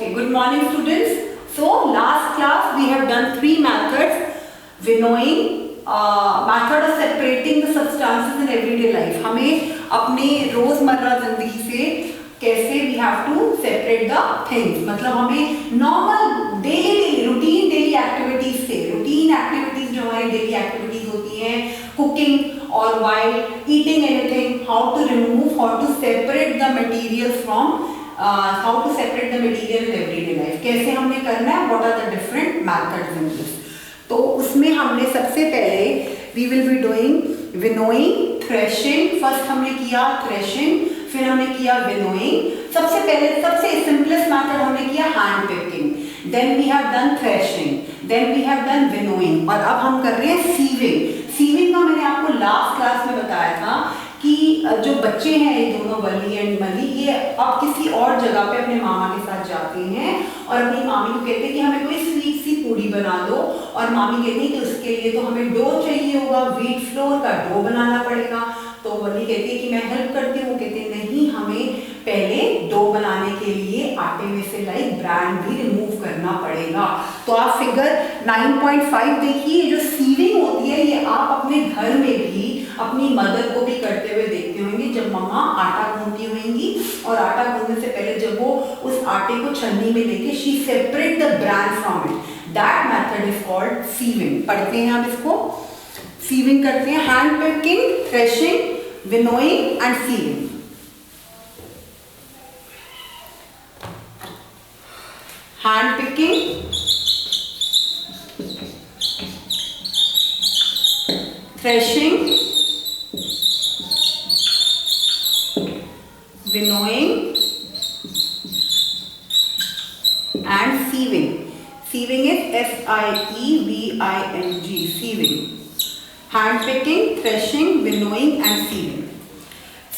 Okay, good morning students. So last class we have done three methods: winnowing, method of separating the substances in everyday life. हमें अपने रोजमर्रा जिंदगी से कैसे we have to separate the things, मतलब हमें normal daily routine daily activities से, routine activities जो हमारी daily activities होती हैं, cooking or while eating anything, how to remove, how to separate the materials from how to separate the material in everyday life, कैसे हमने करना है, what are the different methods in this. तो उसमें हमने सबसे पहले we will be doing winnowing, threshing. First हमने किया threshing, फिर हमने किया winnowing. सबसे पहले सबसे simplest method हमने किया hand picking. Then we have done threshing. Then we have done winnowing. और अब हम कर रहे हैं sieving. sieving का मैंने आपको लास्ट क्लास में बताया था कि जो बच्चे हैं ये दोनों वली एंड मली, ये अब किसी और जगह पे अपने मामा के साथ जाते हैं और अपनी मामी को कहते हैं कि हमें कोई स्वीट सी पूड़ी बना दो, और मामी कहती है कि उसके लिए तो हमें डो चाहिए होगा, व्हीट फ्लोर का डो बनाना पड़ेगा. तो वली कहती है कि मैं हेल्प करती हूँ. कहते हैं नहीं, हमें पहले डो बनाने के लिए आटे में से ब्रांड भी रिमूव करना पड़ेगा. तो आप फिगर 9.5 देखिए, जो सीविंग होती है ये आप अपने घर में भी अपनी मदर को भी करते हुए देखते होंगे. जब मम्मा आटा गूंथती होंगी और आटा गूंथने से पहले जब वो उस आटे को छन्नी में लेके she separate the brand from it, that method is called sieving. पढ़ते हैं आप इसको. सीविंग करते हैं hand picking, threshing, winnowing and sieving. Hand picking, threshing, winnowing and sieving. Sieving is S-I-E-V-I-N-G, sieving. Hand picking, threshing, winnowing and sieving.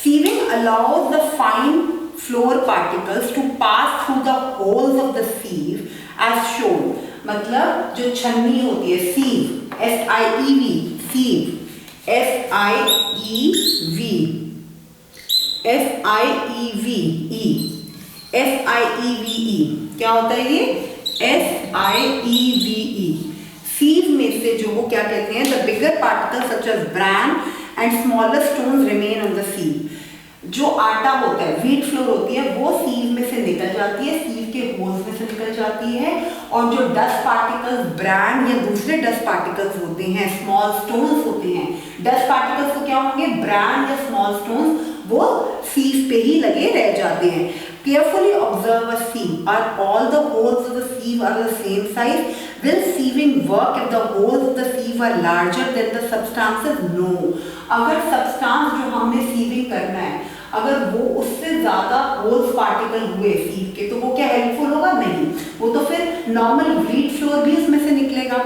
Sieving allows the fine flour particles to pass through the holes of the sieve as shown. मतलब जो छन्नी होती है, sieve, S-I-E-V, sieve, S-I-E-V, S-I-E-V-E, S-I-E-V-E, क्या होता है ये? S-I-E-V-E. sieve में से जो वो क्या कहते हैं, the bigger particles such as bran and smaller stones remain on the sieve. जो आटा होता है, व्हीट फ्लोर होती है, वो सीव में से निकल जाती है, सीव के होल्स में से निकल जाती है, और जो डस्ट पार्टिकल्स, ब्रांड या दूसरे डस्ट पार्टिकल्स होते हैं, स्मॉल स्टोन्स होते हैं. डस्ट पार्टिकल्स तो क्या होंगे, ब्रांड या स्मॉल स्टोन्स, वो सीव पे ही लगे रह जाते हैं. Carefully observe a sieve. Are all the holes of the sieve are the same size? Will sieving work if the holes of the sieve are larger than the substances? No. अगर substance जो हमने sieving करना है, अगर वो उससे ज्यादा holes particle हुए सीव के, तो वो क्या हेल्पफुल होगा? नहीं. वो तो फिर नॉर्मल व्हीट फ्लोर भी उसमें से निकलेगा.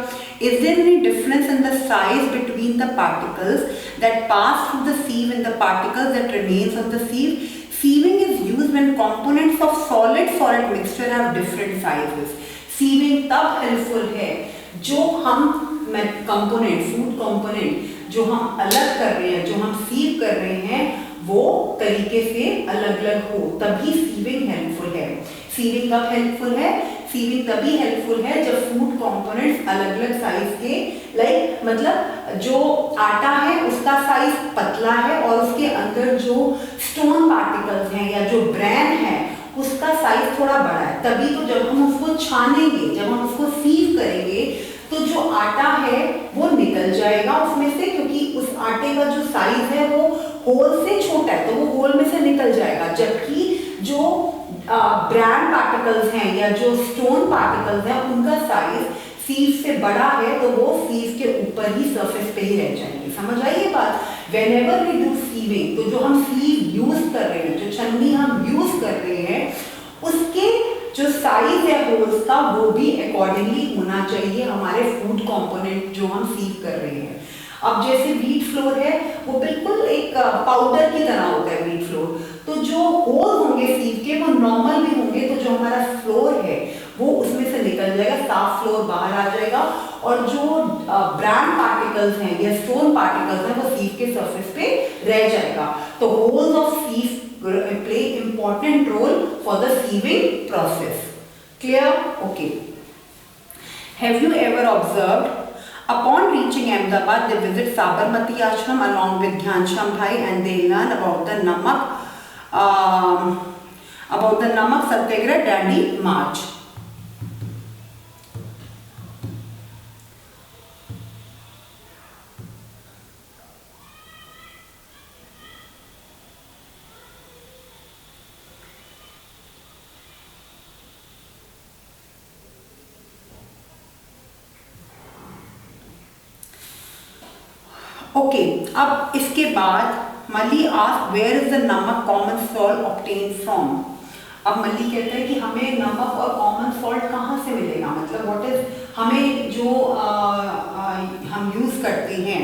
Is there any difference in the size between the particles that pass through the sieve and the particles that remains on the sieve? Sieving is used when components of solid mixture have different sizes. Sieving तब helpful है जो हम component, food component जो हम अलग कर रहे हैं, जो हम सीव कर रहे हैं, वो तरीके से अलग अलग हो, तभी सीविंग हेल्पफुल है. सीविंग कब हेल्पफुल है? सीविंग तभी हेल्पफुल है जब फूड कंपोनेंट्स अलग अलग साइज के, मतलब जो आटा है उसका साइज पतला है और उसके अंदर जो स्टोन पार्टिकल्स हैं या जो ब्रैन है उसका साइज थोड़ा बड़ा है. तभी तो जब हम उसको छानेंगे, जब हम उसको सीव करेंगे, तो जो आटा है वो निकल जाएगा उसमें से, क्योंकि उस आटे का जो साइज है वो होल से छोटा है, तो वो होल में से निकल जाएगा. जबकि जो ब्रैंड पार्टिकल्स हैं या जो स्टोन पार्टिकल्स हैं उनका साइज सीव से बड़ा है, तो वो सीव के ऊपर ही सरफेस पे ही रह जाएंगे. समझ आई ये बात? Whenever we do sieving, तो जो हम सीव यूज कर रहे हैं, जो छन्नी हम यूज कर रहे हैं, उसके जो साइज है होल्स का वो भी अकॉर्डिंगली होना चाहिए हमारे फूड कंपोनेंट जो हम सीव कर रहे हैं. अब जैसे व्हीट फ्लोर है, वो बिल्कुल एक पाउडर की तरह होता है व्हीट फ्लोर, तो जो होल होंगे सीव के वो नॉर्मल भी होंगे, तो जो हमारा फ्लोर है वो उसमें से निकल जाएगा, साफ फ्लोर बाहर आ जाएगा, और जो ब्रांड पार्टिकल्स हैं या स्टोन पार्टिकल्स हैं वो सीव के सरफेस पे रह जाएगा. तो holes of sieve play important role for the sieving process. Clear? Okay. Have you ever observed? Upon reaching Ahmedabad, they visit Sabarmati Ashram along with Ghanshyam Bhai, and they learn about the Namak Satyagrah Dandi March. Okay अब इसके बाद मल्ली ask where is the नमक common salt obtain from. अब मल्ली कहता है कि हमें नमक और कॉमन सॉल्ट कहाँ से मिलेगा, मतलब व्हाट इज हमें जो हम यूज करते हैं।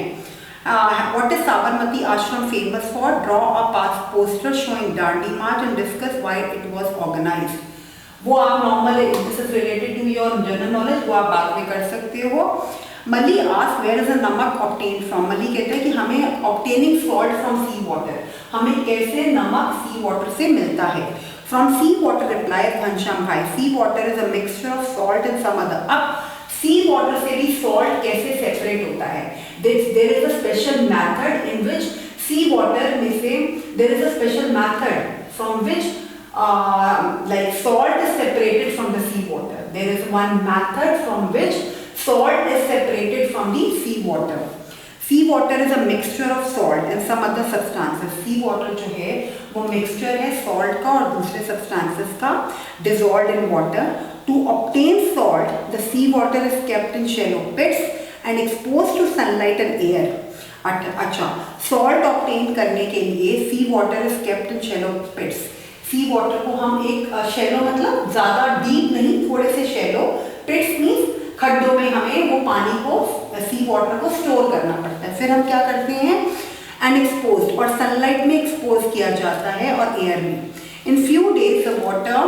What is Sabarmati Ashram famous for? Draw a pass poster showing Dandi march and discuss why it was organised. वो आप normal, this is related to your general knowledge, वो आप बाद में कर सकते हो। Malli ask where is a नमक ऑब्टेन फ्रॉम। मल्ली कहता है कि हमें obtaining salt from sea water, हमें कैसे नमक सी वाटर से मिलता है। From sea water replies Ghanshyam भाई, sea water is a mixture of salt and some other. अब सी वाटर से भी सॉल्ट कैसे सेपरेट होता है? There is a special method in which sea water में से there is a special method from which like salt is separated from the sea water. There is one method from which salt is separated from the sea water. Sea water is a mixture of salt and some other substances. Sea water जो है वो mixture है salt का और दूसरे substances का dissolved in water. To obtain salt, the sea water is kept in shallow pits and exposed to sunlight and air. अच्छा, salt obtain करने के लिए sea water is kept in shallow pits. Sea water को हम एक shallow, मतलब ज्यादा deep नहीं, थोड़े से शैलो, पिट्स मींस खड्डों में हमें वो पानी को, सी वाटर को स्टोर करना पड़ता है। फिर हम क्या करते हैं? एंड एक्सपोज, और सनलाइट में एक्सपोज किया जाता है और एयर में। In few days the water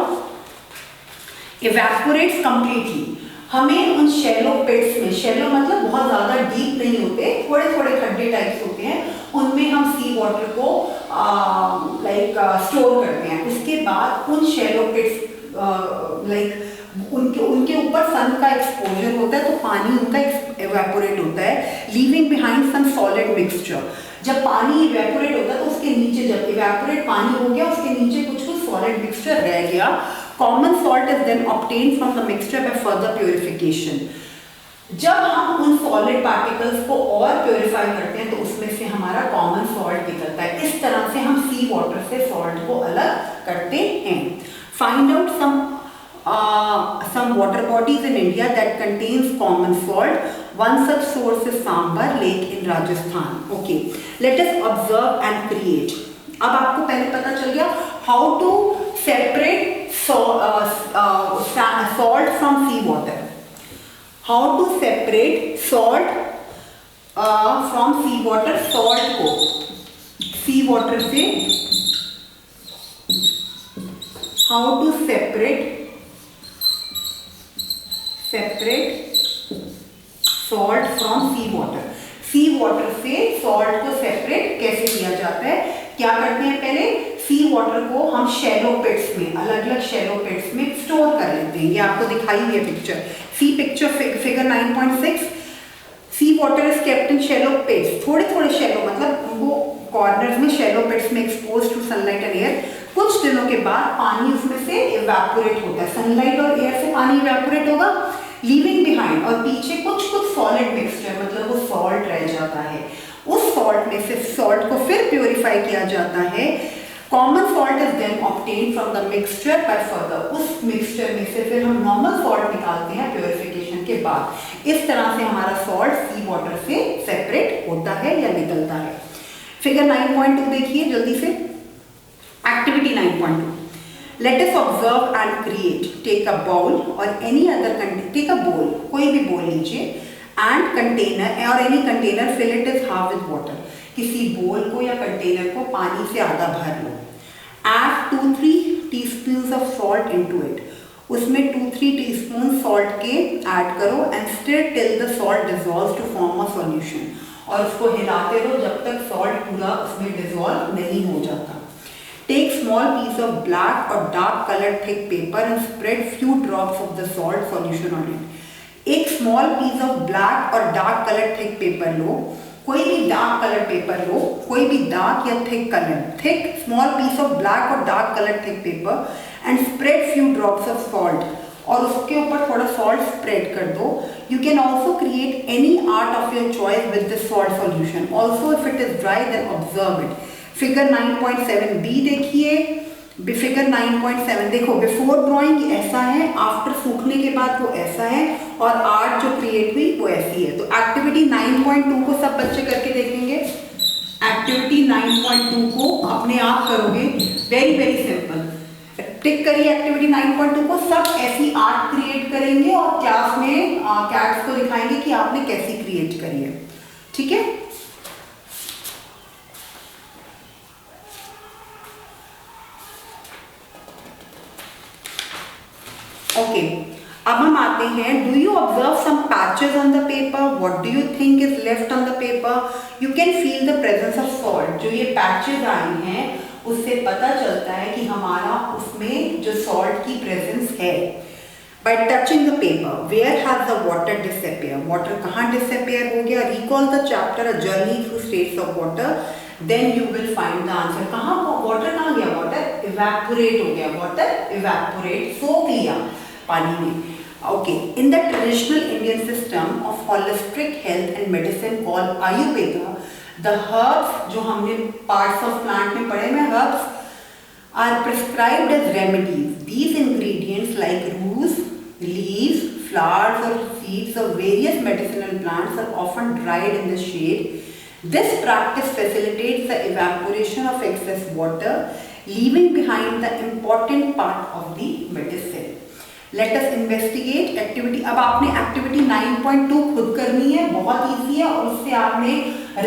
evaporates completely. हमें उन शैलो पिट्स में, शैलो मतलब बहुत ज्यादा डीप नहीं होते, थोड़े थोड़े खड्डे टाइप्स होते हैं, उनमें हम सी वाटर को स्टोर करते हैं। उसके बाद उन शैलो पिट्स उनके ऊपर सन का एक्सपोजर होता है तो पानी उनका इवेपोरेट होता है, leaving behind some solid mixture. जब पानी इवेपोरेट होता है तो उसके नीचे, जब इवेपोरेट पानी हो गया उसके नीचे कुछ कुछ सॉलिड मिक्सचर रह गया। Common salt is then obtained from the mixture by further purification. जब हम उन सॉलिड पार्टिकल्स को और प्योरीफाई करते हैं तो उसमें से हमारा कॉमन सॉल्ट निकलता है। इस तरह से हम सी वाटर से सॉल्ट को अलग करते हैं। Find out some water bodies in India that contains common salt. One such source is Sambar Lake in Rajasthan. Okay, let us observe and create. अब आपको पहले पता चल गया how to separate salt from sea water. How to separate salt from sea water. Salt को sea water से how to separate salt from sea water. sea water से salt को separate कैसे किया जाता है? क्या करते हैं? पहले सी वाटर को हम शैलो पिट्स में, अलग अलग शैलो पिट्स में स्टोर कर लेते हैं। ये आपको दिखाई हुई है picture, see picture figure 9.6। See water is kept in shallow pits, थोड़े थोड़े शैलो, मतलब उनको कॉर्नर्स में शैलो पिट्स में expose to sunlight and air. कुछ दिनों के बाद पानी उसमें से इवेपोरेट होता है, सनलाइट और एयर से पानी इवेपोरेट होगा, लीविंग बिहाइंड, और पीछे कुछ कुछ सॉलिड मिक्सचर, मतलब वो सॉल्ट रह जाता है। उस सॉल्ट में से सॉल्ट को फिर प्योरीफाई किया जाता है। Common salt is then obtained from the mixture by further. उस मिक्सचर में से फिर हम नॉर्मल सॉल्ट निकालते हैं प्योरिफिकेशन के बाद। इस तरह से हमारा सॉल्ट सी वाटर से सेपरेट होता है या निकलता है। फिगर 9.2 देखिए जल्दी से। Activity 9.2, let us observe and create. Take a bowl or any other container. Take a bowl, कोई भी bowl लीजिए, and container or any container, fill it is half with water. किसी bowl को या container को पानी से आधा भर लो। Add 2-3 teaspoons of salt into it. उसमें 2-3 teaspoon salt के add करो and stir till the salt dissolves to form a solution. और उसको हिलाते रहो जब तक salt पूरा उसमें dissolve नहीं हो जाता। Take small small piece of black or dark colored thick paper and spread few drops of the salt solution on it. एक small piece of black और dark colored thick paper लो, कोई भी dark colored paper लो, कोई भी dark या thick colored, thick small piece of black or dark colored thick paper and spread few drops of salt, और उसके ऊपर थोड़ा salt spread कर दो. You can also create any art of your choice with this salt solution. Also if it is dry then observe it. Figure 9.7b देखिए, figure 9.7 देखो, before drawing ऐसा है, आफ्टर सूखने के बाद वो ऐसा है, और आर्ट जो क्रिएट हुई वो ऐसी है. तो एक्टिविटी 9.2 को सब बच्चे करके देखेंगे. एक्टिविटी 9.2 को अपने आप करोगे, वेरी वेरी सिंपल. टिक करिए एक्टिविटी 9.2 को, सब ऐसी आर्ट क्रिएट करेंगे और क्लास में कैट्स को दिखाएंगे कि आपने कैसी क्रिएट करी है. ठीक है. ओके, अब हम आते हैं. Do you observe some patches on the paper? What do you think is left on the paper? You can feel the presence of salt. जो ये पैचेस आए हैं उससे पता चलता है कि हमारा उसमें जो सॉल्ट की प्रेजेंस है. By touching the paper, where has the water disappear? Water कहाँ डिसअपियर हो गया? Recall the chapter a journey through states of water, then you will find the answer. कहाँ वाटर कहाँ गया? वाटर इवेपोरेट हो गया. वाटर इवेपोरेट, सोख लिया पानी में. Okay, in the traditional Indian system of holistic health and medicine called Ayurveda, the herbs जो हमने पार्ट्स ऑफ प्लांट में पढ़े में, herbs are prescribed as remedies. These ingredients like roots, leaves, flowers or seeds of various medicinal plants are often dried in the shade. This practice facilitates the evaporation of excess water, leaving behind the important part of the medicine. Let us investigate activity. अब आपने activity 9.2 खुद करनी है, बहुत easy है, और उससे आपने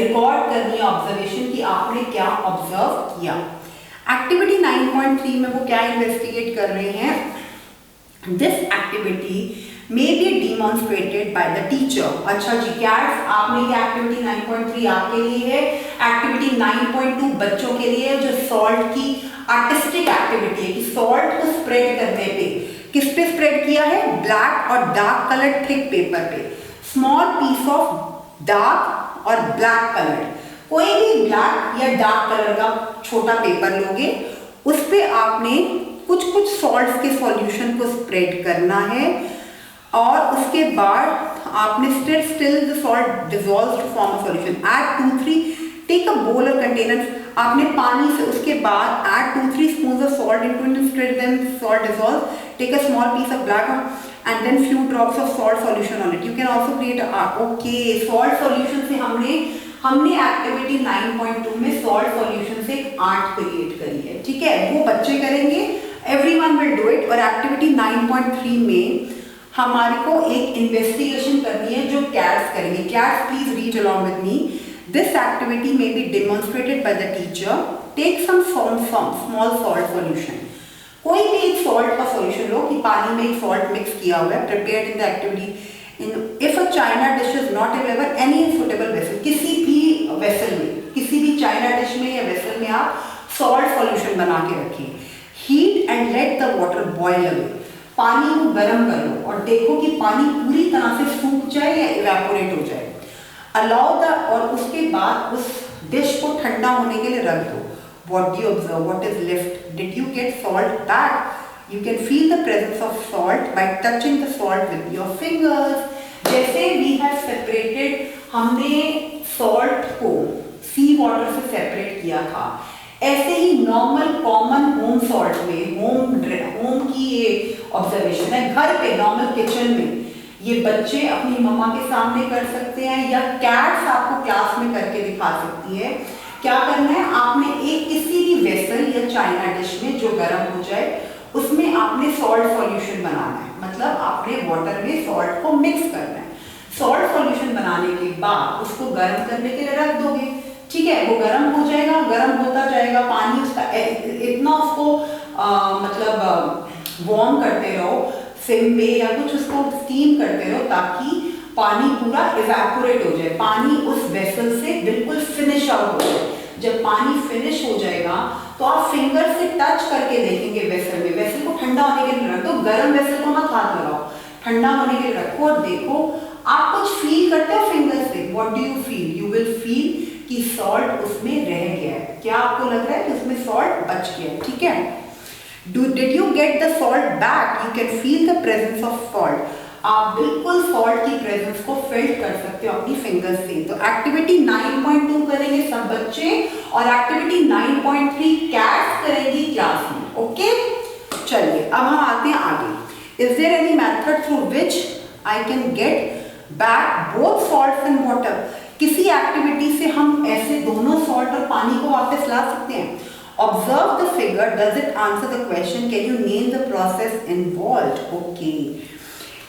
रिकॉर्ड करनी है ऑब्जर्वेशन कि आपने क्या ऑब्जर्व किया. एक्टिविटी 9.3 में वो क्या इन्वेस्टिगेट कर रहे हैं? This activity may be demonstrated by the teacher. अच्छा जी कैट्स, आपने ये एक्टिविटी 9.3 आपके लिए है. एक्टिविटी 9.2 बच्चों के लिए है, जो सॉल्ट की आर्टिस्टिक एक्टिविटी है कि सॉल्ट को स्प्रेड करने पे, किस पे स्प्रेड किया है? ब्लैक और डार्क कलर्ड थिक पेपर पे. स्मॉल पीस ऑफ डार्क और ब्लैक कलर्ड, कोई भी ब्लैक या डार्क कलर का छोटा पेपर लोगे, उस पे आपने कुछ कुछ सॉल्ट्स के सॉल्यूशन को स्प्रेड करना है, और उसके बाद आपने still the salt dissolves to form a solution. Add 2-3, take a bowl or container. आपने पानी से उसके बाद add 2-3 spoons of salt into it, stir them, salt dissolves. Take a small piece of black and then few drops of salt solution on it. You can also create a art. Okay, salt solution से हमने activity 9.2 में salt solution से एक art create करी है. ठीक है, वो बच्चे करेंगे, एवरीवन विल डू इट. और एक्टिविटी 9.3 में हमारे को एक इन्वेस्टिगेशन करनी है जो कैट्स करेंगे. Kids please read along with me. This activity may be demonstrated by the teacher. Take some small salt solution. कोई भी एक सॉल्ट का सॉल्यूशन लो कि पानी में एक सॉल्ट मिक्स किया हुआ है. Prepared in the activity. If a China dish is not available, any suitable vessel, किसी भी वेसल में, किसी भी चाइना डिश में या वेसल में आप सॉल्ट सॉल्यूशन बना के रखिए. Heat and let the water boil away. पानी को गर्म कर लो और देखो कि पानी पूरी तरह से सूख जाए या इवेपोरेट हो जाए. अलाउ द, और उसके बाद उस डिश को ठंडा होने के लिए रख दो. What do you observe? What is left? Did you get salt back? You can feel the presence of salt bye touching the salt with your fingers. जैसे वी हैव सेपरेटेड, हमने सॉल्ट को सी वाटर से separate किया था, ऐसे ही normal common home salt में, home की ये ऑब्जर्वेशन है, घर पे नॉर्मल किचन में ये बच्चे अपनी मम्मा के सामने कर सकते हैं, या कैट्स आपको क्लास में करके दिखा सकती है. क्या करना है? आपने एक किसी भी वेसल या चाइना डिश में जो गर्म हो जाए, उसमें आपने सॉल्ट सॉल्यूशन बनाना है. मतलब आपने वाटर में सॉल्ट को मिक्स करना है. सॉल्ट सॉल्यूशन बनाने के बाद उसको गर्म करने के लिए रख दोगे. ठीक है, वो गर्म हो जाएगा, गर्म होता जाएगा, पानी उसका इतना उसको मतलब वार्म करते रहो सिम पे या कुछ, उसको स्टीम करते रहो ताकि पानी पूरा इवेपोरेट हो जाए, पानी उस वेसल से बिल्कुल फिनिश आउट हो जाए. जब पानी फिनिश हो जाएगा तो आप फिंगर से टच करके देखेंगे वेसल में, वेसल को ठंडा होने के लिए रख दो, गर्म वेसल को मत हाथ लगाओ, ठंडा होने के लिए रखो और देखो आप कुछ फील करते हो फिंगर से। What do you feel? You will feel कि सॉल्ट उसमें रह गया है। क्या आपको लग रहा है कि उसमें सॉल्ट बच गया है? ठीक है। Did you get the salt back? You can feel the presence of salt. आप बिल्कुल सॉल्ट की प्रेजेंस को फील कर सकते हो अपनी फिंगर्स से। तो एक्टिविटी 9.2 करेंगे सब बच्चे और एक्टिविटी 9.3 कैट्स करेंगी क्लास में। ओके, चलिए अब हम आते हैं आगे। Is there any method through which I can get back both salt and water? किसी एक्टिविटी से हम ऐसे दोनों सॉल्ट और पानी को वापस ला सकते हैं? Observe the figure. Does it answer the question? Can you name the process involved? Okay.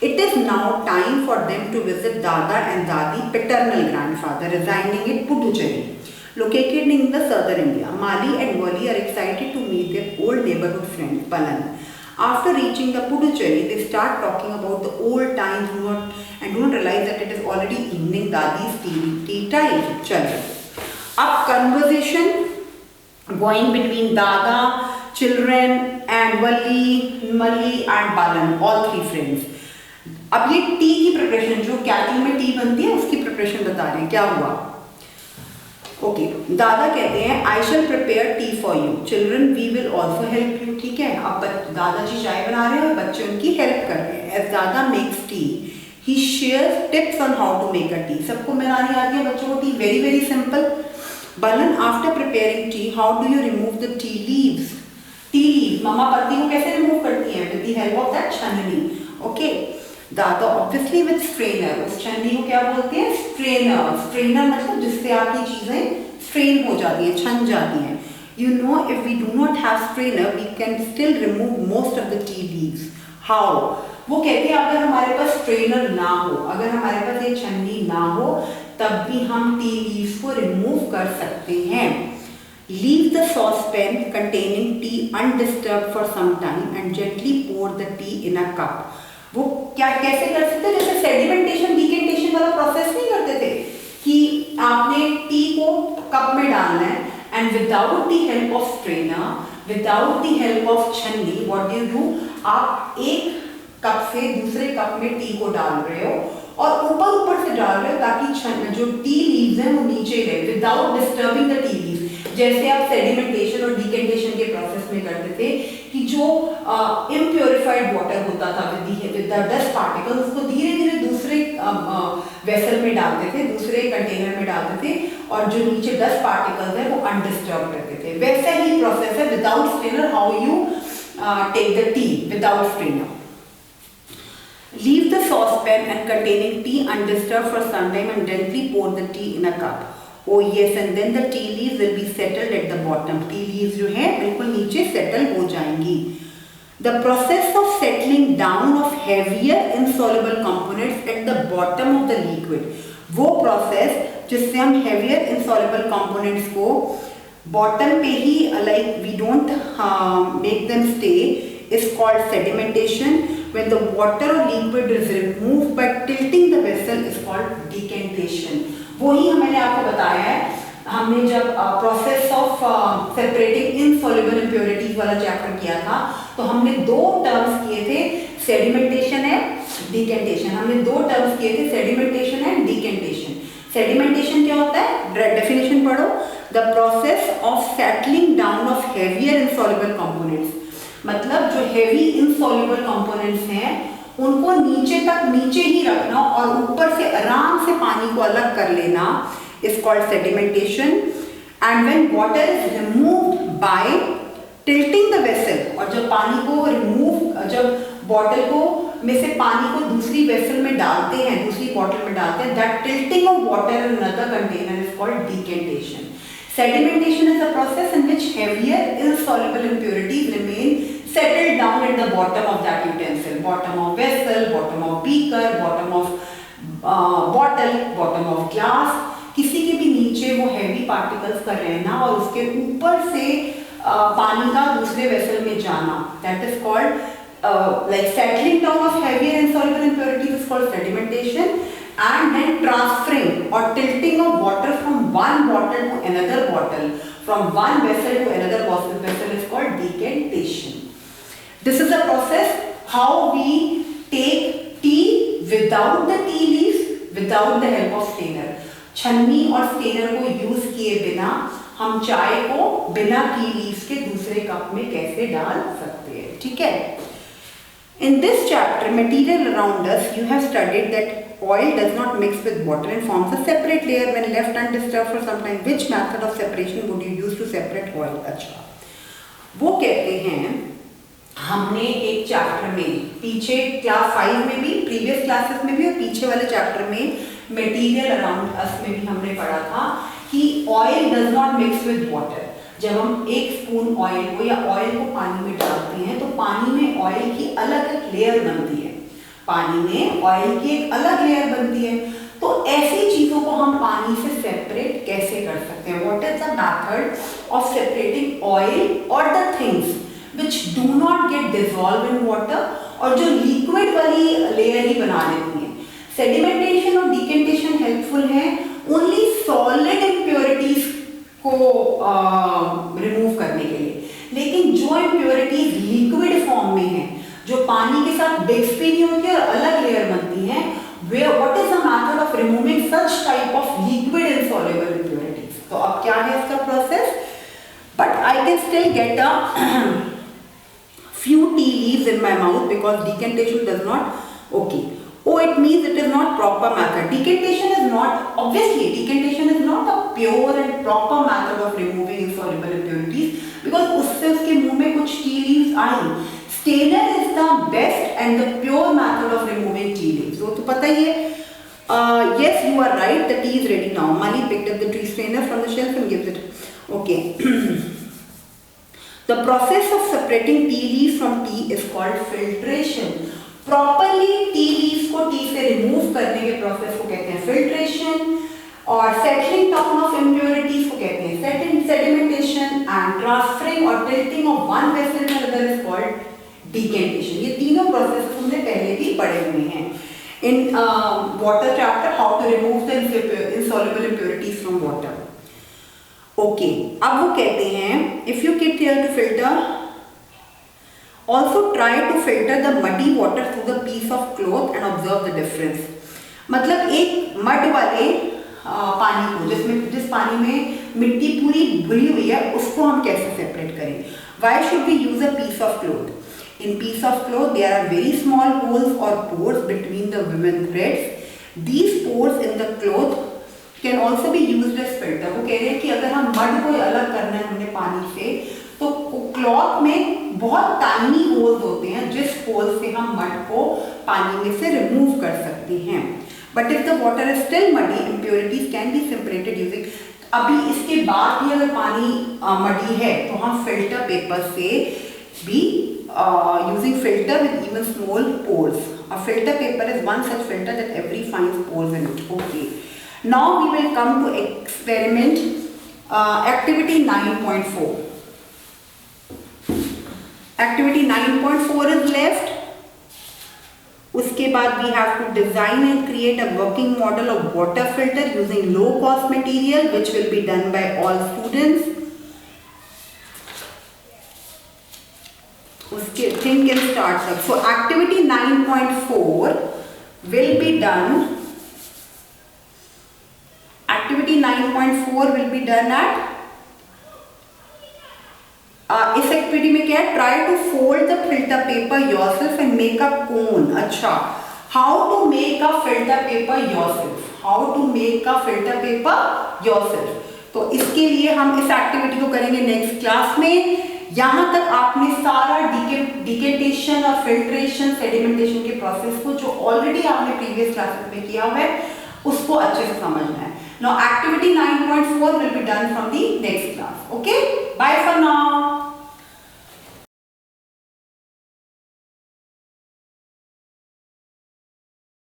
It is now time for them to visit Dada and Dadi, paternal grandfather, residing in Puducherry, located in the southern India. Mali and Wali are excited to meet their old neighborhood friend, Balan. After reaching the Puducherry, they start talking about the old times and do not realize that it is already evening. Dadi's tea time. Chalo. Up conversation going between Dada, children and Mali and Balan, all three friends. अब ये T की preparation, जो cattle में T बनती है उसकी preparation बता रहे हैं। क्या हुआ? ओके, दादा कहते हैं I shall prepare tea for you, children we will also help you. ठीक है, अब दादाजी चाय बना रहे हैं और बच्चे उनकी हेल्प कर रहे हैं। As Dada makes tea he shares tips on how to make a tea. सबको बनानी आती है बच्चों को tea, very very simple. Balan, after preparing tea, how do you remove the tea leaves? Tea leaves, मम्मा पत्ती को कैसे रिमूव करती हैं? With the help of that छन्नी। Okay. दादा obviously with strainer, उस छन्नी को क्या बोलते हैं? Strainer। Strainer मतलब जिससे आपकी चीजें strain हो जाती हैं, छन जाती हैं। You know, if we do not have strainer, we can still remove most of the tea leaves. How? वो कहते हैं अगर हमारे पास स्ट्रेनर ना हो, अगर हमारे पास ये छन्नी ना हो, तब भी हम टी लीव्स को रिमूव कर सकते हैं। Leave the saucepan containing tea undisturbed for some time and gently pour the tea in a cup. वो क्या कैसे कर सकते हैं? जैसे सेडिमेंटेशन डिकेंटेशन वाला प्रोसेस नहीं करते थे कि आपने टी को कप में डालना है and without the help of strainer, without the help of छन्नी, व्हाट डू यू डू? आप एक कप से दूसरे कप में टी को डाल रहे हो और ऊपर से डाल रहे हो ताकि जो टी लीव्स हैं वो नीचे रहे, without disturbing the tea leaves. जैसे आप सेडिमेंटेशन और डिकेंटेशन के प्रोसेस में करते थे कि जो इम्प्योरिफाइड वाटर होता था विद द डस्ट पार्टिकल्स, उसको धीरे धीरे दूसरे वेसल में डालते थे, दूसरे कंटेनर में डालते थे और जो नीचे डस्ट पार्टिकल्स है वो अनडिस्टर्ब करते थे। वैसा ही प्रोसेस है without strainer, how you take the tea without strainer. Leave the saucepan and containing tea undisturbed for some time and gently pour the tea in a cup. Oh yes, and then the tea leaves will be settled at the bottom. Tea leaves जो है बिल्कुल नीचे settle हो जाएंगी। The process of settling down of heavier insoluble components at the bottom of the liquid, वो process जिससे हम heavier insoluble components को bottom पे ही like we don't make them stay is called sedimentation. When the water or liquid is removed by tilting the vessel is called decantation. वही मैंने आपको बताया है, हमने जब process of separating insoluble impurities वाला चैप्टर किया था तो हमने दो टर्म्स किए थे, सेडिमेंटेशन एंड डिकेंटेशन। हमने दो टर्म्स किए थे, सेडिमेंटेशन एंड डिकेंटेशन। सेडिमेंटेशन क्या होता है? डेफिनेशन पढ़ो, the process of settling down of heavier insoluble components, मतलब जो हेवी इनसॉल्युबल कंपोनेंट्स हैं उनको नीचे ही रखना और ऊपर से आराम से पानी को अलग कर लेना is called sedimentation. And when water is removed by tilting the vessel, और जब पानी को जब बॉटल को में से पानी को दूसरी वेसल में डालते हैं, दूसरी बॉटल में डालते हैं, that tilting of water in another container is called decantation. Sedimentation is a process in which heavier insoluble impurities remain settled down at the bottom of that utensil, bottom of vessel, bottom of beaker, bottom of bottle, bottom of glass. किसी के भी नीचे वो heavy particles का रहना और उसके ऊपर से पानी का दूसरे vessel में जाना, that is called like settling down of heavier insoluble impurities is called sedimentation. And then transferring or tilting of water from one bottle to another bottle, from one vessel to another how we take tea without the tea leaves, without the help of strainer. छन्नी और Steiner को use किए बिना हम चाय को बिना tea leaves के दूसरे कप में कैसे डाल सकते हैं, ठीक है। In this chapter, material around us, you have studied that oil does not mix with water and forms a separate layer when left undisturbed for some time. Which method of separation would you use to separate oil? अच्छा, वो कहते हैं हमने एक chapter में पीछे class 5 में भी, प्रीवियस क्लासेस में भी और पीछे वाले चैप्टर में मटेरियल अराउंड अस में भी हमने पढ़ा था कि oil does not mix with water. जब हम एक स्पून ऑयल को या ऑयल को पानी में डालते हैं तो पानी में ऑयल की अलग एक लेयर बनती है, पानी में ऑयल की एक अलग लेयर बनती है। तो ऐसी चीजों को हम पानी से सेपरेट कैसे कर सकते हैं? What is the method of separating oil और the things which do not get dissolved in water और जो लिक्विड वाली लेयर ही बना देती हैं। सेडिमेंटेशन और डिकेंटेशन हेल्पफुल है ओनली सॉलिड इम्प्योरिटीज को रिमूव करने के लिए, लेकिन जो इम्प्योरिटीज लिक्विड फॉर्म में है, जो पानी के साथ मिक्स भी नहीं होती और अलग लेयर बनती है, what is the method of removing such type of liquid insoluble impurities? तो अब क्या है इसका process? But I can still get a few tea leaves in my mouth because decantation does not, okay, oh, it means it is not proper method. Decantation is not, obviously decantation is not a pure and proper method of removing insoluble impurities because उससे उसके मुंह में कुछ tea leaves I. Strainer is the best and the pure method of removing tea leaves. वो तो पता ही है। Yes, you are right, the tea is ready now. Mani picked up the tea strainer from the shelf and gives it, okay. The process of separating tea leaves from tea is called filtration. Properly tea leaves को tea से remove करने के process को कहते हैं filtration, और settling down of impurities को कहते हैं sedimentation, and transferring or tilting of one vessel to another is called decantation. ये तीनों processes हमने पहले भी पढ़े हुए हैं in water chapter, how to remove the insoluble impurities from water. Okay, अब वो कहते हैं if you keep care to filter also try to filter the muddy water through the piece of cloth and observe the difference. मतलब एक mud वाले पानी को जिस पानी में मिट्टी पूरी भरी हुई है उसको हम कैसे सेपरेट करें? Why should we use a piece of cloth? In piece of cloth there are very small holes और pores between the woven threads. These pores in the cloth can also be used as filter. वो कह रहे हैं कि अगर हम mud को अलग करना है हमने पानी से तो क्लॉथ में बहुत टाइनी होल्स होते हैं जिस होल से हम मड को पानी में से रिमूव कर सकते हैं। But if the water is still muddy impurities can be separated using, अभी इसके बाद भी अगर पानी मडी है तो हम फिल्टर पेपर से भी using filter with even small pores. A filter paper is one such filter that every finds pores in it. Okay, now we will come to experiment activity 9.4. activity 9.4 is left. उसके बाद we have to design and create a working model of water filter using low cost material which will be done by all students. उसके think and start up. So activity 9.4 will be done. Activity 9.4 will be done at इस activity में क्या है? Try to fold the filter paper yourself and make a cone. अच्छा, how to make a filter paper yourself, how to make a filter paper yourself. तो इसके लिए हम इस एक्टिविटी को करेंगे नेक्स्ट क्लास में। यहाँ तक आपने सारा डिकेटेशन और फिल्ट्रेशन सेडिमेंटेशन के प्रोसेस को जो ऑलरेडी आपने प्रीवियस क्लासेस में किया हुआ है उसको अच्छे से समझना है। Now activity 9.4 will be done from the next class. Okay, bye for now.